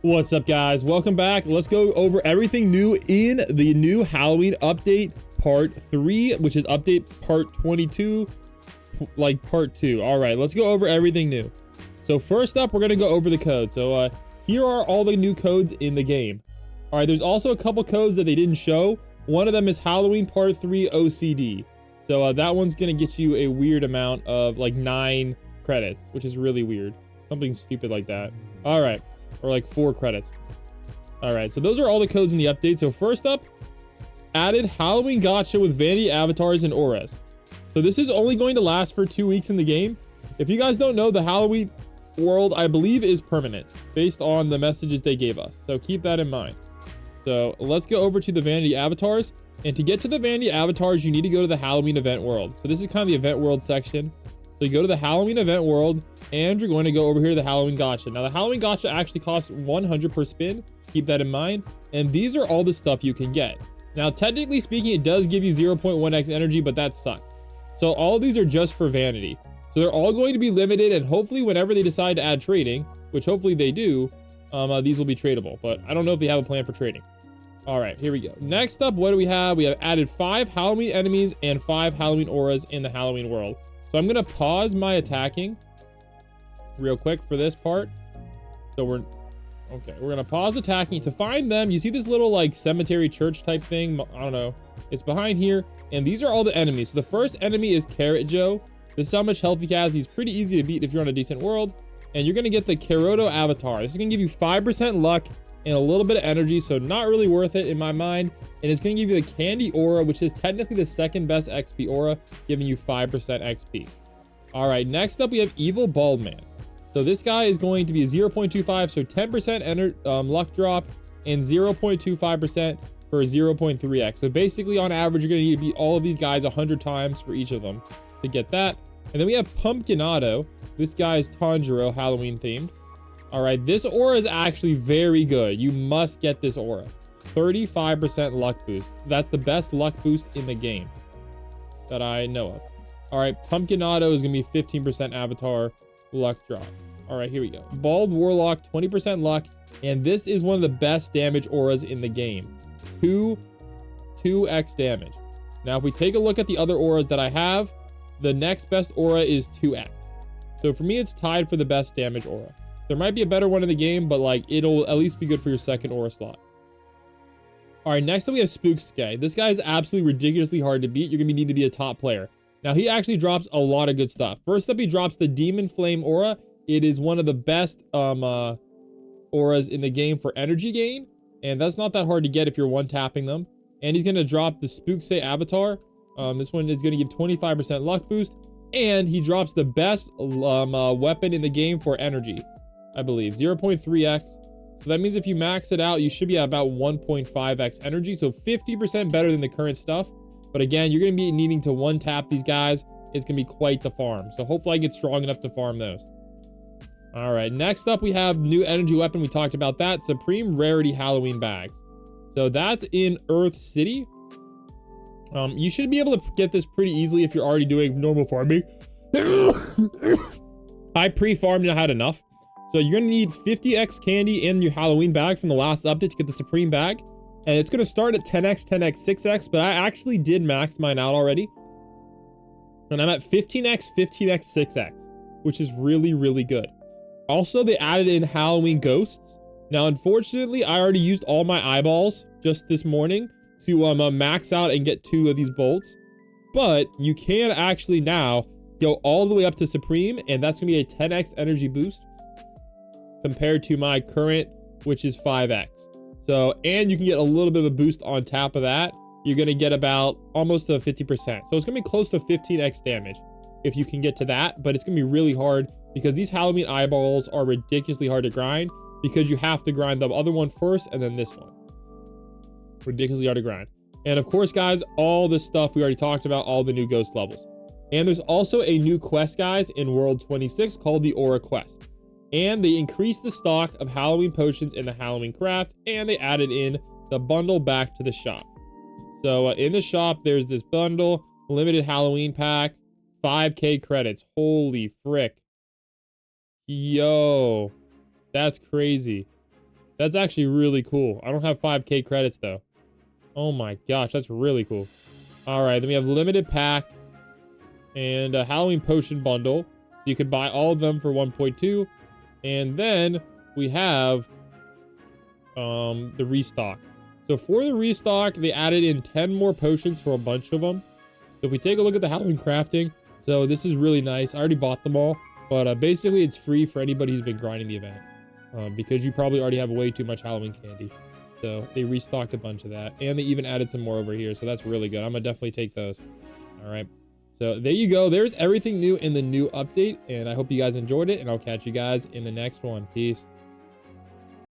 What's up, guys? Welcome back. Let's go over everything new in the new Halloween update part 3, which is update part 22, like part 2. All right, let's go over everything new. So first up, we're going to go over the code. So here are all the new codes in the game. All right, there's also a couple codes that they didn't show. One of them is Halloween part 3 OCD. So that one's going to get you a weird amount of like 9 credits, which is really weird. Something stupid like that. All right. Or like 4 credits. All right, so those are all the codes in the update. So first up, added Halloween Gotcha with vanity avatars and auras. So this is only going to last for 2 weeks in the game. If you guys don't know, the Halloween world, I believe, is permanent based on the messages they gave us. So keep that in mind. So let's go over to the vanity avatars. And to get to the vanity avatars, you need to go to the Halloween event world. So this is kind of the event world section. So you go to the Halloween event world, and you're going to go over here to the Halloween Gotcha. Now, the Halloween Gotcha actually costs 100 per spin. Keep that in mind. And these are all the stuff you can get. Now, technically speaking, it does give you 0.1x energy, but that sucks. So all of these are just for vanity. So they're all going to be limited, and hopefully whenever they decide to add trading, which hopefully they do, these will be tradable. But I don't know if they have a plan for trading. All right, here we go. Next up, what do we have? We have added 5 Halloween enemies and 5 Halloween auras in the Halloween world. So I'm going to pause my attacking real quick for this part. So we're going to pause attacking to find them. You see this little like cemetery church type thing? I don't know. It's behind here. And these are all the enemies. So the first enemy is Carrot Joe. This is how much health he has. He's pretty easy to beat if you're on a decent world. And you're going to get the Caroto avatar. This is going to give you 5% luck and a little bit of energy. So not really worth it in my mind. And it's going to give you the Candy Aura, which is technically the second best XP aura, giving you 5% XP. All right, next up we have Evil Bald Man. So this guy is going to be 0.25, so 10% luck drop and 0.25% for 0.3x. So basically on average, you're going to need to beat all of these guys 100 times for each of them to get that. And then we have Pumpkinato. This guy is Tanjiro, Halloween themed. All right, this aura is actually very good. You must get this aura. 35% luck boost. That's the best luck boost in the game that I know of. All right, Pumpkinato is going to be 15% avatar luck drop. All right, here we go. Bald Warlock, 20% luck. And this is one of the best damage auras in the game. 2x damage. Now, if we take a look at the other auras that I have, the next best aura is 2x. So for me, it's tied for the best damage aura. There might be a better one in the game, but like it'll at least be good for your second aura slot. All right, next up we have Spooksuke. This guy is absolutely ridiculously hard to beat. You're going to need to be a top player. Now, he actually drops a lot of good stuff. First up, he drops the Demon Flame Aura. It is one of the best auras in the game for energy gain. And that's not that hard to get if you're one-tapping them. And he's going to drop the Spooksuke Avatar. This one is going to give 25% luck boost. And he drops the best weapon in the game for energy, I believe. 0.3x. So that means if you max it out, you should be at about 1.5x energy. So 50% better than the current stuff. But again, you're going to be needing to one-tap these guys. It's going to be quite the farm. So hopefully I get strong enough to farm those. All right, next up we have new energy weapon. We talked about that. Supreme Rarity Halloween Bags. So that's in Earth City. You should be able to get this pretty easily if you're already doing normal farming. I pre-farmed and I had enough. So you're going to need 50x candy and your Halloween bag from the last update to get the Supreme Bag. And it's going to start at 10x, 10x, 6x, but I actually did max mine out already. And I'm at 15x, 15x, 6x, which is really, really good. Also, they added in Halloween Ghosts. Now, unfortunately, I already used all my eyeballs just this morning to max out and get 2 of these bolts. But you can actually now go all the way up to Supreme, and that's going to be a 10x energy boost compared to my current, which is 5x. So, and you can get a little bit of a boost on top of that. You're going to get about almost a 50%. So it's going to be close to 15x damage if you can get to that. But it's going to be really hard because these Halloween eyeballs are ridiculously hard to grind because you have to grind the other one first and then this one. Ridiculously hard to grind. And of course, guys, all the stuff we already talked about, all the new ghost levels. And there's also a new quest, guys, in World 26 called the Aura Quest. And they increased the stock of Halloween potions in the Halloween craft, and they added in the bundle back to the shop. So in the shop, there's this bundle, limited Halloween pack, 5k credits. Holy frick. Yo, that's crazy. That's actually really cool. I don't have 5K credits though. Oh my gosh, that's really cool. All right, then we have limited pack and a Halloween potion bundle. You could buy all of them for 1.2. And then we have the restock. So for the restock, they added in 10 more potions for a bunch of them. So if we take a look at the Halloween crafting, so this is really nice. I already bought them all, but basically it's free for anybody who's been grinding the event because you probably already have way too much Halloween candy. So they restocked a bunch of that, and they even added some more over here. So that's really good. I'm gonna definitely take those. All right. So there you go. There's everything new in the new update, and I hope you guys enjoyed it, and I'll catch you guys in the next one. Peace.